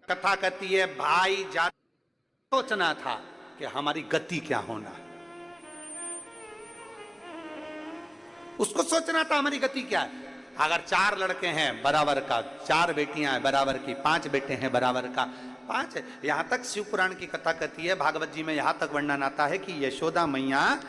कथा कहती है भाई जा सोचना था कि हमारी गति क्या होना है, उसको सोचना था हमारी गति क्या है। अगर 4 लड़के हैं बराबर का, 4 बेटियां हैं बराबर की, 5 बेटे हैं बराबर का, 5 है। यहां तक शिव पुराण की कथा कहती है, भागवत जी में यहां तक वर्णन आता है कि यशोदा मैया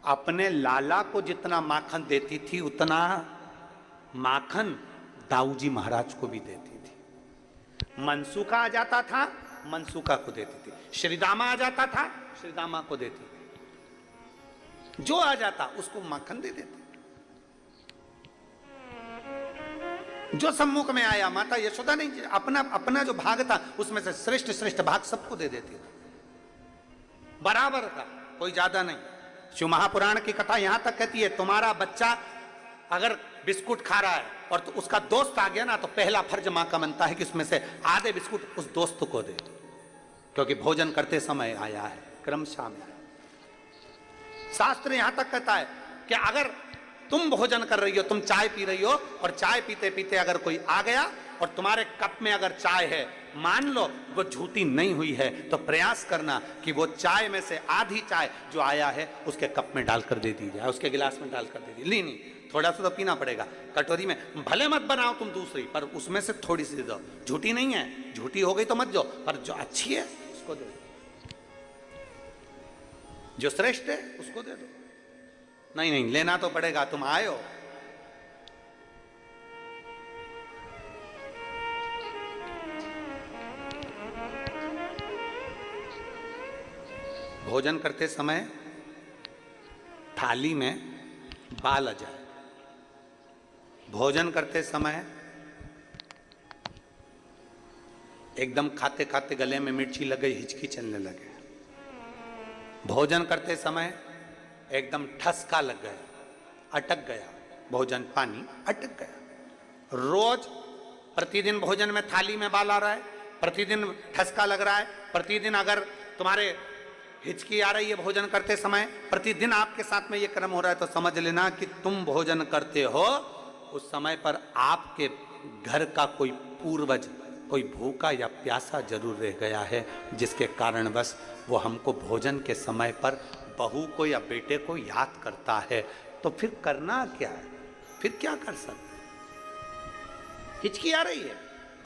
अपने लाला को जितना माखन देती थी उतना माखन दाऊजी महाराज को भी देती थी। मनसूखा आ जाता था, मनसूखा को देती थी। श्रीदामा आ जाता था, श्रीदामा को देती थी। जो आ जाता उसको माखन दे देती। जो सम्मुख में आया माता यशोदा नहीं, अपना अपना जो भाग था उसमें से श्रेष्ठ श्रेष्ठ भाग सबको दे देती थी, बराबर का, कोई ज्यादा नहीं। शिव महापुराण की कथा यहां तक कहती है तुम्हारा बच्चा अगर बिस्कुट खा रहा है और तो उसका दोस्त आ गया ना, तो पहला फर्ज मां का बनता है कि उसमें से आधे बिस्कुट उस दोस्त को दे, क्योंकि भोजन करते समय आया है, क्रमशः में। शास्त्र यहां तक कहता है कि अगर तुम भोजन कर रही हो, तुम चाय पी रही हो और चाय पीते पीते अगर कोई आ गया और तुम्हारे कप में अगर चाय है, मान लो वो झूठी नहीं हुई है, तो प्रयास करना कि वो चाय में से आधी चाय जो आया है उसके कप में डालकर दे दी जाए, उसके गिलास में डालकर दे दी। नहीं, थोड़ा सा तो पीना पड़ेगा। कटोरी में भले मत बनाओ तुम दूसरी, पर उसमें से थोड़ी सी दो। झूठी नहीं है, झूठी हो गई तो मत दो, पर जो अच्छी है उसको दे दो, जो श्रेष्ठ है उसको दे दो। नहीं, लेना तो पड़ेगा, तुम आए हो। भोजन करते समय थाली में बाल आ जाए, भोजन करते समय एकदम खाते खाते गले में मिर्ची लग गई, हिचकी चलने लगे, भोजन करते समय एकदम ठसका लग गया, अटक गया भोजन, पानी अटक गया। रोज प्रतिदिन भोजन में थाली में बाल आ रहा है, प्रतिदिन ठसका लग रहा है, प्रतिदिन अगर तुम्हारे हिचकी आ रही है भोजन करते समय, प्रतिदिन आपके साथ में ये क्रम हो रहा है, तो समझ लेना कि तुम भोजन करते हो उस समय पर आपके घर का कोई पूर्वज, कोई भूखा या प्यासा जरूर रह गया है, जिसके कारणवश वो हमको भोजन के समय पर बहू को या बेटे को याद करता है। तो फिर करना क्या है, फिर क्या कर सकते। हिचकी आ रही है,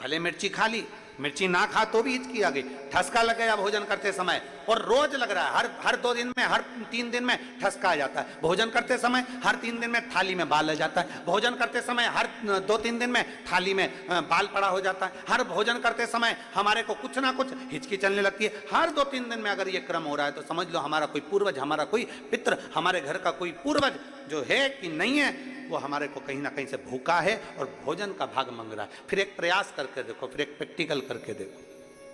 भले मिर्ची खा ली, मिर्ची ना खा तो भी हिचकी आ गई, ठसका लग गया भोजन करते समय, और रोज लग रहा है, हर 2 दिन में, हर 3 दिन में ठसका आ जाता है। भोजन करते समय हर 3 दिन में थाली में बाल आ जाता है, भोजन करते समय हर 2-3 दिन में थाली में बाल पड़ा हो जाता है, हर भोजन करते समय हमारे को कुछ ना कुछ हिचकी चलने लगती है। हर 2-3 दिन में अगर ये क्रम हो रहा है तो समझ लो हमारा कोई पूर्वज, हमारा कोई पितृ, हमारे घर का कोई पूर्वज जो है कि नहीं है, वो हमारे को कहीं ना कहीं से भूखा है और भोजन का भाग मांग रहा है। फिर एक प्रयास करके देखो, फिर एक प्रैक्टिकल करके देखो,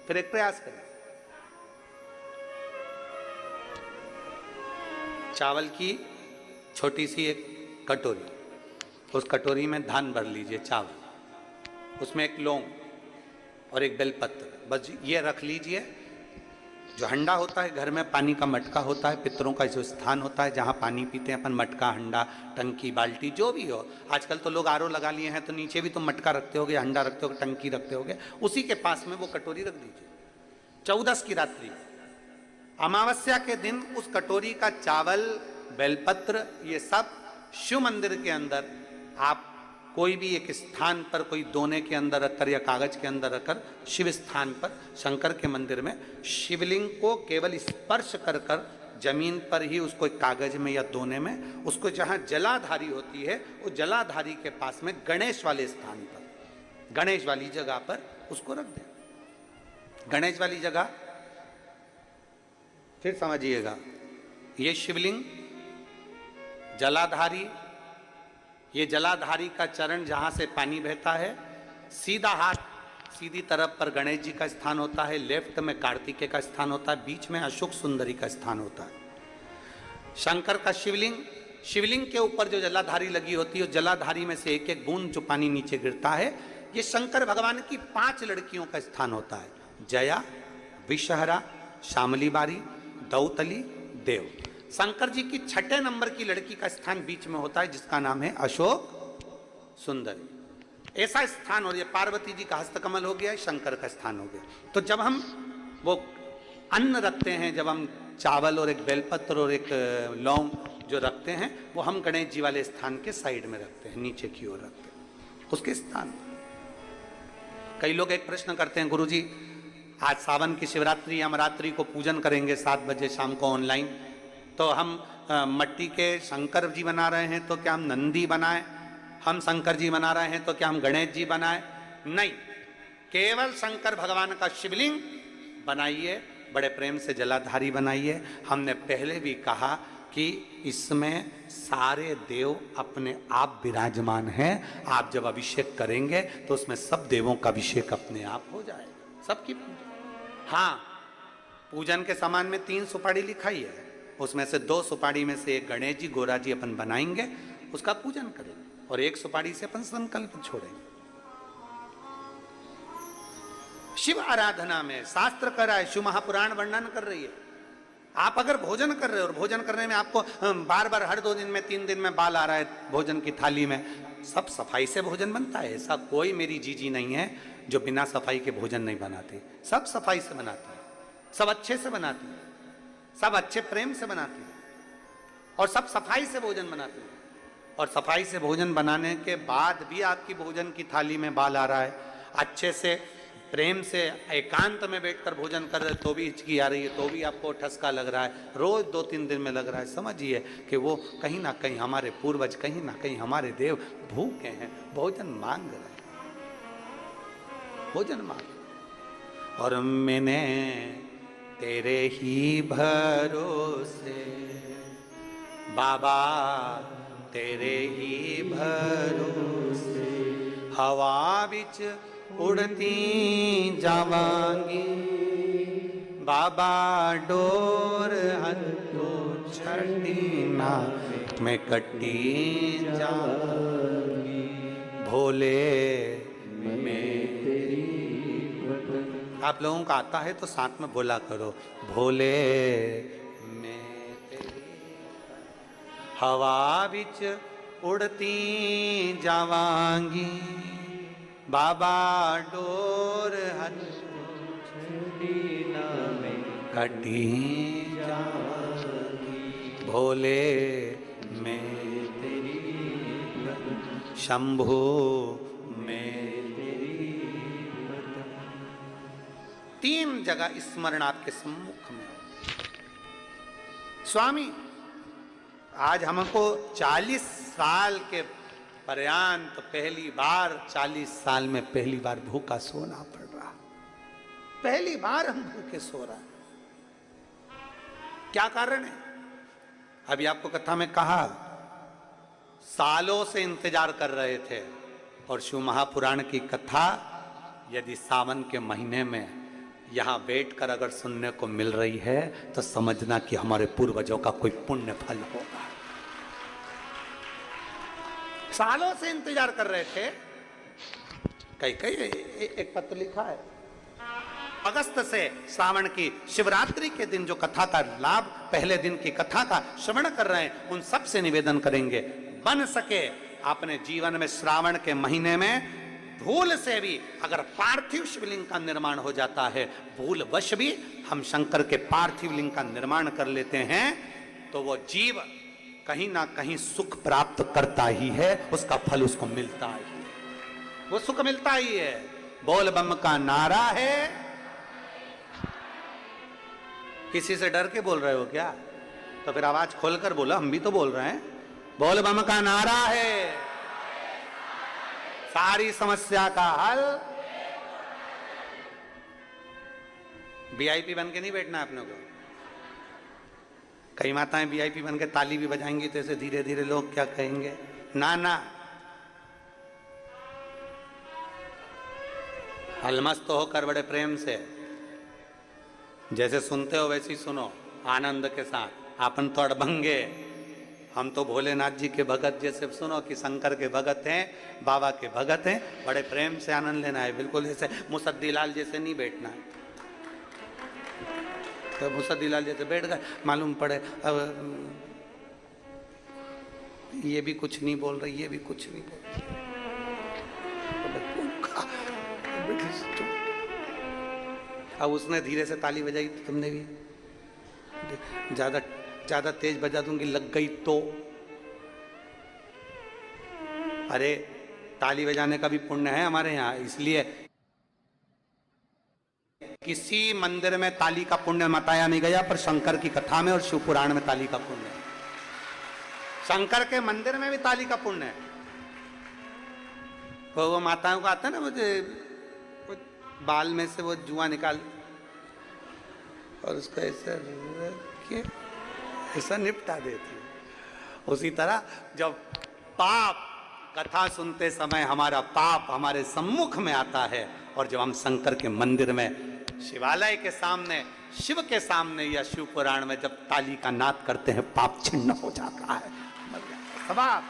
फिर एक प्रयास करें। चावल की छोटी सी एक कटोरी, उस कटोरी में धान भर लीजिए चावल, उसमें एक लौंग और एक बेलपत्र, बस ये रख लीजिए। जो हंडा होता है घर में, पानी का मटका होता है, पितरों का जो स्थान होता है जहाँ पानी पीते हैं अपन, मटका, हंडा, टंकी, बाल्टी, जो भी हो। आजकल तो लोग आरओ लगा लिए हैं, तो नीचे भी तुम मटका रखते होगे, हंडा रखते होगे, टंकी रखते होगे, उसी के पास में वो कटोरी रख दीजिए। 14 की रात्रि, अमावस्या के दिन उस कटोरी का चावल, बेलपत्र, ये सब शिव मंदिर के अंदर आप कोई भी एक स्थान पर, कोई दोने के अंदर रखकर या कागज के अंदर रखकर, शिव स्थान पर, शंकर के मंदिर में शिवलिंग को केवल स्पर्श कर कर जमीन पर ही उसको एक कागज में या दोने में, उसको जहां जलाधारी होती है उस जलाधारी के पास में गणेश वाले स्थान पर, गणेश वाली जगह पर उसको रख दें। गणेश वाली जगह, फिर समझिएगा, ये शिवलिंग, जलाधारी, ये जलाधारी का चरण जहां से पानी बहता है, सीधा हाथ सीधी तरफ पर गणेश जी का स्थान होता है, लेफ्ट में कार्तिकेय का स्थान होता है, बीच में अशोक सुंदरी का स्थान होता है। शंकर का शिवलिंग, शिवलिंग के ऊपर जो जलाधारी लगी होती है, उस जलाधारी में से एक एक बूंद जो पानी नीचे गिरता है, ये शंकर भगवान की 5 लड़कियों का स्थान होता है, जया, विषहरा, शामली बारी, दौतली, देव। शंकर जी की 6ठे नंबर की लड़की का स्थान बीच में होता है, जिसका नाम है अशोक सुंदरी। ऐसा स्थान, और ये पार्वती जी का हस्तकमल हो गया, शंकर का स्थान हो गया। तो जब हम वो अन्न रखते हैं, जब हम चावल और एक बेलपत्र और एक लौंग जो रखते हैं, वो हम गणेश जी वाले स्थान के साइड में रखते हैं, नीचे की ओर रखते हैं उसके स्थान। कई लोग एक प्रश्न करते हैं, गुरुजी आज सावन की शिवरात्रि, हम रात्रि को पूजन करेंगे 7 बजे शाम को ऑनलाइन, तो हम मट्टी के शंकर जी बना रहे हैं, तो क्या हम नंदी बनाएं? हम शंकर जी बना रहे हैं तो क्या हम गणेश जी बनाएं? नहीं, केवल शंकर भगवान का शिवलिंग बनाइए, बड़े प्रेम से जलाधारी बनाइए। हमने पहले भी कहा कि इसमें सारे देव अपने आप विराजमान हैं। आप जब अभिषेक करेंगे तो उसमें सब देवों का अभिषेक अपने आप हो जाएगा, सबकी पूजा। हाँ, पूजन के सामान में 3 सुपारी लिखाई है, उसमें से 2 सुपारी में से एक गणेश जी गोरा जी अपन बनाएंगे, उसका पूजन करेंगे, और 1 सुपारी से अपन संकल्प छोड़ेंगे। शिव आराधना में शास्त्र कर रहा है, शिव महापुराण वर्णन कर रही है। आप अगर भोजन कर रहे हो और भोजन करने में आपको बार बार हर 2 दिन में 3 दिन में बाल आ रहा है भोजन की थाली में, सब सफाई से भोजन बनता है। ऐसा कोई मेरी जीजी नहीं है जो बिना सफाई के भोजन नहीं बनाती, सब सफाई से बनाती है, सब अच्छे से बनाती है, सब अच्छे प्रेम से बनाती है, और सब सफाई से भोजन बनाती है। और सफाई से भोजन बनाने के बाद भी आपकी भोजन की थाली में बाल आ रहा है, अच्छे से प्रेम से एकांत में बैठकर भोजन कर रहे तो भी हिचकी आ रही है, तो भी आपको ठसका लग रहा है, रोज 2-3 दिन में लग रहा है, समझिए कि वो कहीं ना कहीं हमारे पूर्वज, कहीं ना कहीं हमारे देव भूखे हैं, भोजन मांग रहे हैं, भोजन मांग। और मैंने तेरे ही भरोसे बाबा, तेरे ही भरोसे हवा बिच उड़ती जावांगी, बाबा डोर हथो छड़ी ना मैं कटी जावांगी, भोले मैं तेरी। आप लोगों का आता है तो साथ में बोला करो, भोले मैं तेरी हवा बिच उड़ती जावांगी, बाबा डोर हथी ना में कटी जावांगी, भोले मैं तेरी शंभु मैं तेरी। 3 जगह स्मरण आपके सम्मुख में। स्वामी आज हमको 40 साल के पर्यंत पहली बार, 40 साल में पहली बार भूखा सोना पड़ रहा, पहली बार हम भूखे सो रहे। क्या कारण है? अभी आपको कथा में कहा, सालों से इंतजार कर रहे थे, और शिव महापुराण की कथा यदि सावन के महीने में यहां बैठकर अगर सुनने को मिल रही है तो समझना कि हमारे पूर्वजों का कोई पुण्य फल होगा। सालों से इंतजार कर रहे थे। कई एक पत्र लिखा है, अगस्त से श्रावण की शिवरात्रि के दिन जो कथा का लाभ, पहले दिन की कथा का श्रवण कर रहे हैं, उन सब से निवेदन करेंगे, बन सके अपने जीवन में श्रावण के महीने में भूल से भी अगर पार्थिव शिवलिंग का निर्माण हो जाता है, भूल वश भी हम शंकर के पार्थिव लिंग का निर्माण कर लेते हैं, तो वो जीव कहीं ना कहीं सुख प्राप्त करता ही है, उसका फल उसको मिलता ही है, वो सुख मिलता ही है। बोल बम का नारा है। किसी से डर के बोल रहे हो क्या? तो फिर आवाज खोलकर बोलो, हम भी तो बोल रहे हैं। बोल बम का नारा है, सारी समस्या का हल। वीआईपी बन के नहीं बैठना अपने को। कई माताएं वीआईपी बन के ताली भी बजाएंगी तो ऐसे धीरे धीरे लोग क्या कहेंगे, ना ना, अलमस्त होकर बड़े प्रेम से जैसे सुनते हो वैसे ही सुनो, आनंद के साथ। आपन तो अड़भंगे, हम तो भोलेनाथ जी के भगत जैसे सुनो कि शंकर के भगत हैं, बाबा के भगत हैं, बड़े प्रेम से आनंद लेना है। बिल्कुल जैसे मुसद्दीलाल जैसे नहीं बैठना है। तो मुसद्दीलाल जैसे बैठ गए, मालूम पड़े अब ये भी कुछ नहीं बोल रही, ये भी कुछ नहीं बोल रही, तो अब उसने धीरे से ताली बजाई तो तुमने भी ज्यादा ज्यादा तेज बजा दूंगी, लग गई तो। अरे ताली बजाने का भी पुण्य है हमारे यहाँ, इसलिए किसी मंदिर में ताली का पुण्य बताया नहीं गया, पर शंकर की कथा में और शिव पुराण में ताली का पुण्य है। शंकर के मंदिर में भी ताली का पुण्य है। तो वो माताओं का आता है ना, मुझे बाल में से वो जुआ निकाल और उसको ऐसा रख के ऐसा निपटा देती है। उसी तरह जब पाप कथा सुनते समय हमारा पाप हमारे सम्मुख में आता है, और जब हम शंकर के मंदिर में शिवालय के सामने शिव के सामने या शिव पुराण में जब ताली का नाद करते हैं, पाप छिन्न हो जाता है, मर जाता है।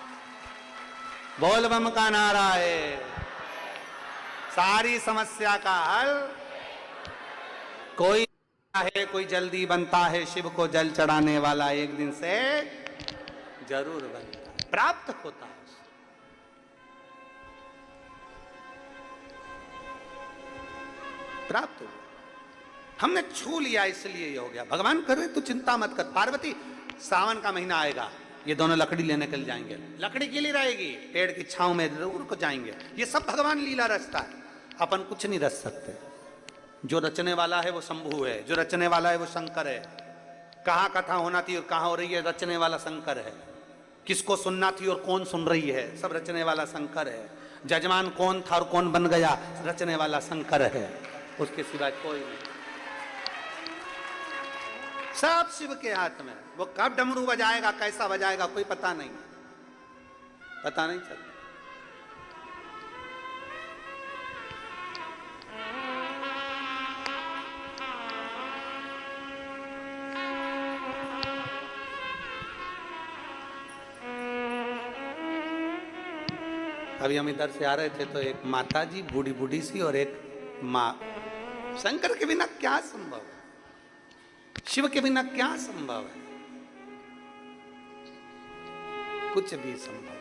बोल बम का नारा है, सारी समस्या का हल। कोई है, कोई जल्दी बनता है, शिव को जल चढ़ाने वाला एक दिन से जरूर बनता है, प्राप्त होता है। प्राप्त हो गया, हमने छू लिया इसलिए ये हो गया। भगवान करे तो चिंता मत कर। पार्वती, सावन का महीना आएगा, ये दोनों लकड़ी लेने के लिए जाएंगे। लकड़ी के लिए रहेगी, पेड़ की छांव में जरूर को जाएंगे। ये सब भगवान लीला रचता है, अपन कुछ नहीं रच सकते। जो रचने वाला है वो शंभु है, जो रचने वाला है वो शंकर है। कहाँ कथा होना थी और कहाँ हो रही है, रचने वाला शंकर है। किसको सुनना थी और कौन सुन रही है, सब रचने वाला शंकर है। जजमान कौन था और कौन बन गया, रचने वाला शंकर है, उसके सिवाय कोई नहीं। सब शिव के हाथ में। वो कब डमरू बजाएगा, कैसा बजाएगा, कोई पता नहीं, पता नहीं चलता। अभी हम इधर से आ रहे थे तो एक माता जी बूढ़ी बूढ़ी सी और एक माँ। शंकर के बिना क्या संभव है, शिव के बिना क्या संभव है, कुछ भी संभव।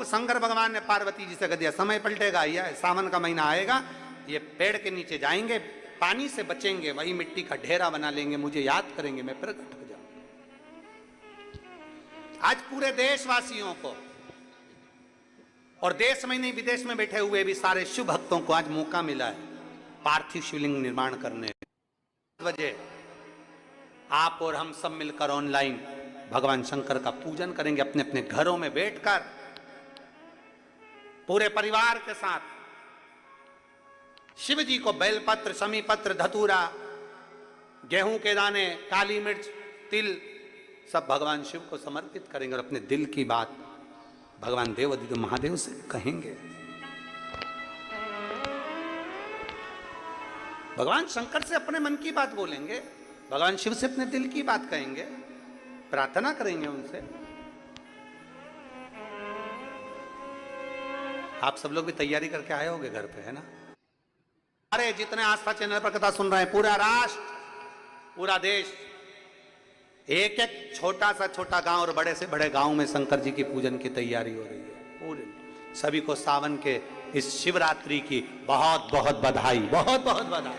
शंकर भगवान ने पार्वती जी से कह दिया, समय पलटेगा, यह सावन का महीना आएगा, ये पेड़ के नीचे जाएंगे, पानी से बचेंगे, वही मिट्टी का ढेरा बना लेंगे, मुझे याद करेंगे, मैं प्रकट हो जाऊंगा। आज पूरे देशवासियों को, और देश में नहीं विदेश में बैठे हुए भी सारे शिव भक्तों को आज मौका मिला है पार्थिव शिवलिंग निर्माण करने। वजह आप और हम सब मिलकर ऑनलाइन भगवान शंकर का पूजन करेंगे, अपने अपने घरों में बैठकर पूरे परिवार के साथ। शिव जी को बेलपत्र, शमीपत्र, धतूरा, गेहूं के दाने, काली मिर्च, तिल सब भगवान शिव को समर्पित करेंगे और अपने दिल की बात भगवान देवाधिदेव महादेव से कहेंगे। भगवान शंकर से अपने मन की बात बोलेंगे, भगवान शिव से अपने दिल की बात कहेंगे, प्रार्थना करेंगे उनसे। आप सब लोग भी तैयारी करके आए होंगे घर पे, है ना? अरे जितने आस्था चैनल पर कथा सुन रहे हैं, पूरा राष्ट्र, पूरा देश, एक एक छोटा सा छोटा गांव और बड़े से बड़े गांव में शंकर जी की पूजन की तैयारी हो रही है। पूरे सभी को सावन के इस शिवरात्रि की बहुत बहुत बधाई, बहुत बहुत बधाई।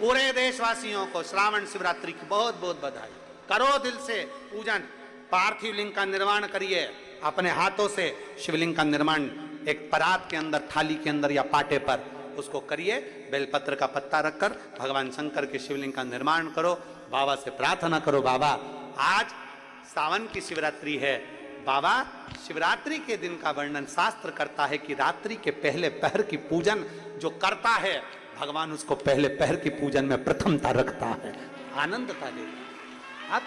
पूरे देशवासियों को श्रावण शिवरात्रि की बहुत बहुत बधाई। करो दिल से पूजन, पार्थिव लिंग का निर्माण करिए, अपने हाथों से शिवलिंग का निर्माण एक परात के अंदर, थाली के अंदर या पाटे पर उसको करिए। बेलपत्र का पत्ता रखकर भगवान शंकर के शिवलिंग का निर्माण करो। बाबा से प्रार्थना करो, बाबा आज सावन की शिवरात्रि है, बाबा शिवरात्रि के दिन का वर्णन शास्त्र करता है कि रात्रि के पहले पहर की पूजन जो करता है भगवान उसको पहले पहर की पूजन में प्रथमता रखता है, आनंदता देता है। आप